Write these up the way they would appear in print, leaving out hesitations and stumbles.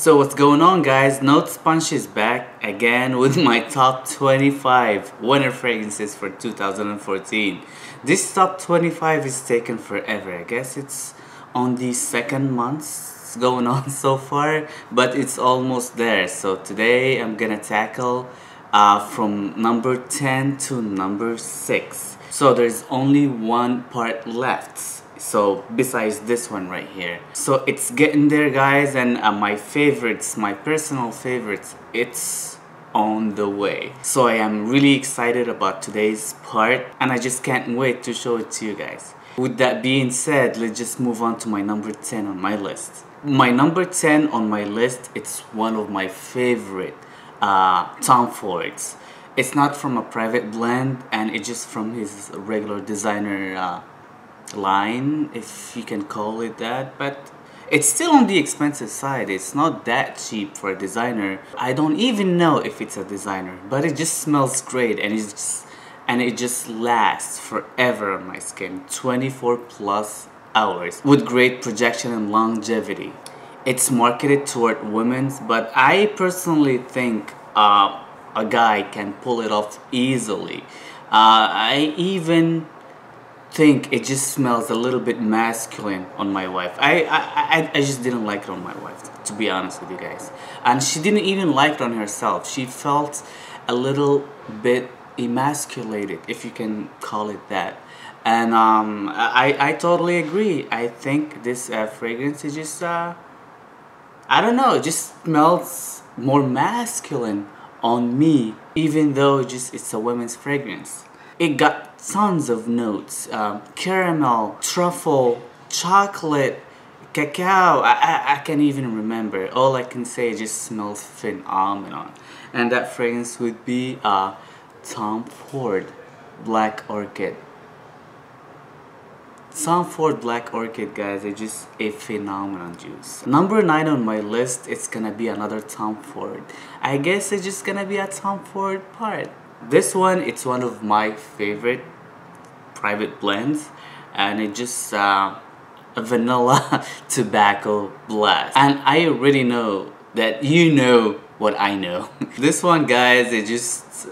So what's going on, guys? Note Sponge is back again with my top 25 winter fragrances for 2014. This top 25 is taken forever. I guess it's on the second month going on so far, but it's almost there. So today I'm gonna tackle from number 10 to number 6. So there's only one part left. So besides this one right here, so it's getting there, guys, and my favorites, my personal favorites, it's on the way. So I am really excited about today's part, and I just can't wait to show it to you guys. With that being said, let's just move on to my number 10 on my list. My number 10 on my list, it's one of my favorite Tom Fords. It's not from a private blend, and it's just from his regular designer line, if you can call it that, but it's still on the expensive side. It's not that cheap for a designer. I don't even know if it's a designer, but it just smells great, and it just lasts forever on my skin, 24 plus hours, with great projection and longevity. It's marketed toward women's, but I personally think a guy can pull it off easily. I even think it just smells a little bit masculine on my wife. I just didn't like it on my wife, to be honest with you guys. And she didn't even like it on herself. She felt a little bit emasculated, if you can call it that. And I totally agree. I think this fragrance is just, I don't know, it just smells more masculine on me, even though it's a women's fragrance. It got tons of notes, caramel, truffle, chocolate, cacao. I can't even remember. All I can say, it just smells phenomenal. And that fragrance would be Tom Ford Black Orchid. Tom Ford Black Orchid, guys, is just a phenomenal juice. Number 9 on my list, it's gonna be another Tom Ford. I guess it's just gonna be a Tom Ford part. This one, it's one of my favorite private blends, and it just a vanilla tobacco blast. And I already know that you know what I know. This one, guys, is just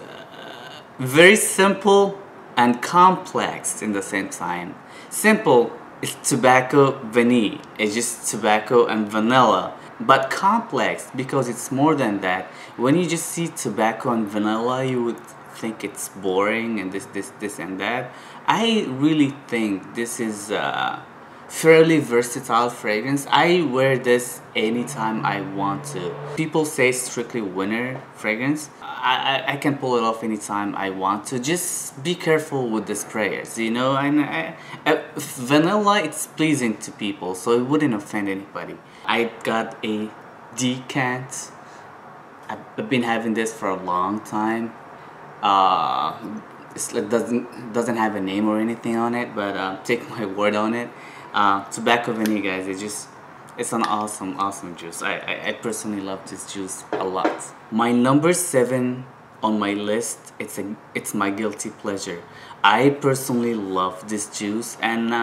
very simple and complex in the same time. Simple is tobacco vanille. It's just tobacco and vanilla. But complex because it's more than that. When you just see tobacco and vanilla, you would think it's boring and this and that. I really think this is a fairly versatile fragrance. I wear this anytime I want to. People say strictly winter fragrance. I can pull it off anytime I want to. Just be careful with the sprayers, you know. And vanilla, it's pleasing to people, so it wouldn't offend anybody. I got a decant. I've been having this for a long time. It doesn't have a name or anything on it, but take my word on it. Tobacco vanille, guys, it's an awesome juice. I personally love this juice a lot. My number 7 on my list, it's my guilty pleasure. I personally love this juice, and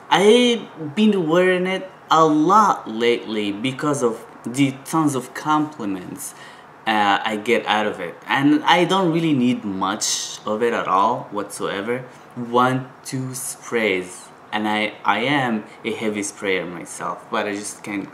I've been wearing it a lot lately because of the tons of compliments I get out of it, and I don't really need much of it at all whatsoever. 1-2 sprays, and I am a heavy sprayer myself, but I just can't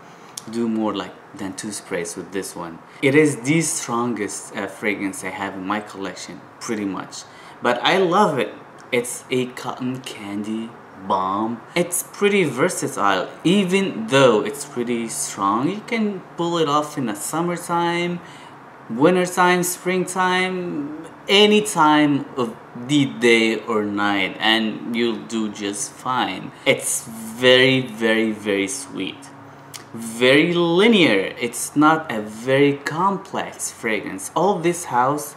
do more than 2 sprays with this one. It is the strongest fragrance I have in my collection, pretty much, but I love it. It's a cotton candy bomb. It's pretty versatile. Even though it's pretty strong, you can pull it off in the summertime, wintertime, springtime, any time of the day or night, and you'll do just fine. It's very sweet, very linear. It's not a very complex fragrance. All this house,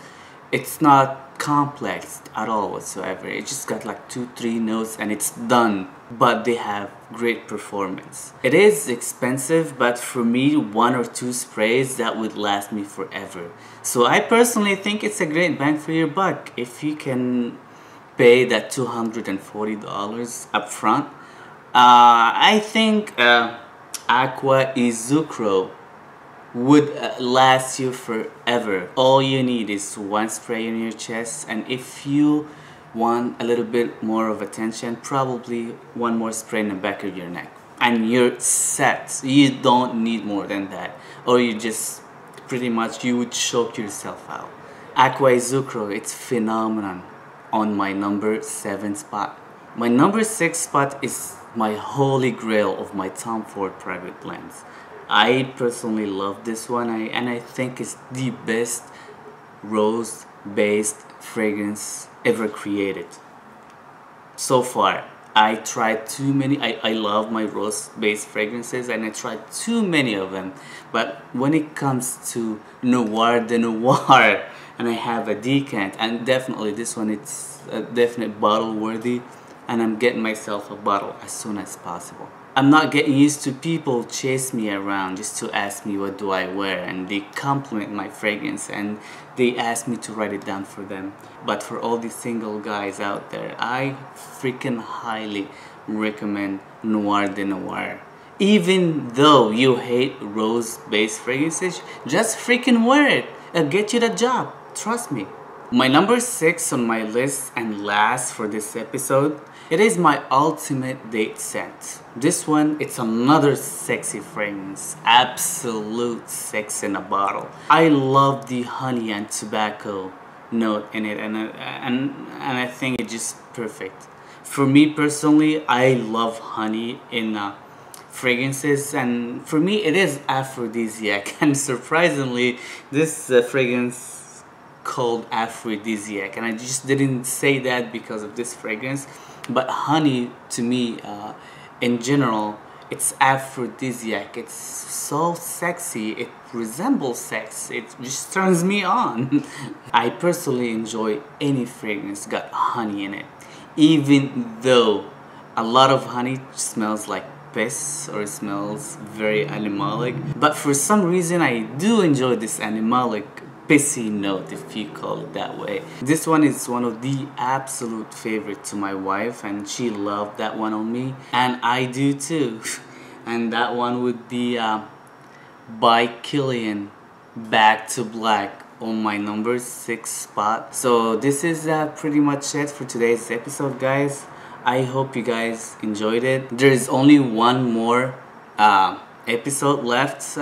it's not complex at all whatsoever. It just got like 2-3 notes and it's done, but they have great performance. It is expensive, but for me, 1 or 2 sprays, that would last me forever. So I personally think it's a great bang for your buck if you can pay that $240 up front. I think Aqua Isuko would last you forever. All you need is one spray on your chest, and if you want a little bit more of attention, probably one more spray in the back of your neck, and you're set. You don't need more than that, or you just pretty much you would choke yourself out. Aqua Isuko, it's phenomenon on my number 7 spot. My number 6 spot is my holy grail of my Tom Ford private blends. I personally love this one, and I think it's the best rose based fragrance ever created so far. I tried too many. I love my rose based fragrances, and I tried too many of them, but when it comes to Noir de Noir, and I have a decant, and definitely this one, it's a definite bottle worthy, and I'm getting myself a bottle as soon as possible. I'm not getting used to people chase me around just to ask me what do I wear, and they compliment my fragrance and they ask me to write it down for them. But for all these single guys out there, I freaking highly recommend Noir de Noir. Even though you hate rose based fragrances, just freaking wear it. It'll get you the job, trust me. My number 6 on my list, and last for this episode, it is my ultimate date scent. This one, it's another sexy fragrance. Absolute sex in a bottle. I love the honey and tobacco note in it, and I think it's just perfect. For me personally, I love honey in fragrances, and for me it is aphrodisiac. And surprisingly, this fragrance called aphrodisiac, and I just didn't say that because of this fragrance, but honey to me in general, it's aphrodisiac. It's so sexy, it resembles sex, it just turns me on. I personally enjoy any fragrance got honey in it, even though a lot of honey smells like piss or smells very animalic, but for some reason I do enjoy this animalic pissy note, if you call it that way. This one is one of the absolute favorite to my wife, and she loved that one on me, and I do too. And that one would be by Killian, Back to Black, on my number 6 spot. So this is pretty much it for today's episode, guys. I hope you guys enjoyed it. There's only one more episode left,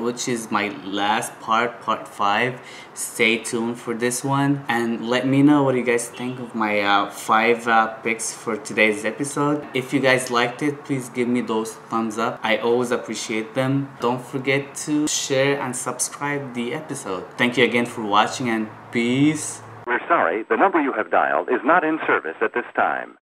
which is my last part 5. Stay tuned for this one, and let me know what you guys think of my 5 picks for today's episode. If you guys liked it, please give me those thumbs up. I always appreciate them. Don't forget to share and subscribe the episode. Thank you again for watching, and peace. We're sorry, the number you have dialed is not in service at this time.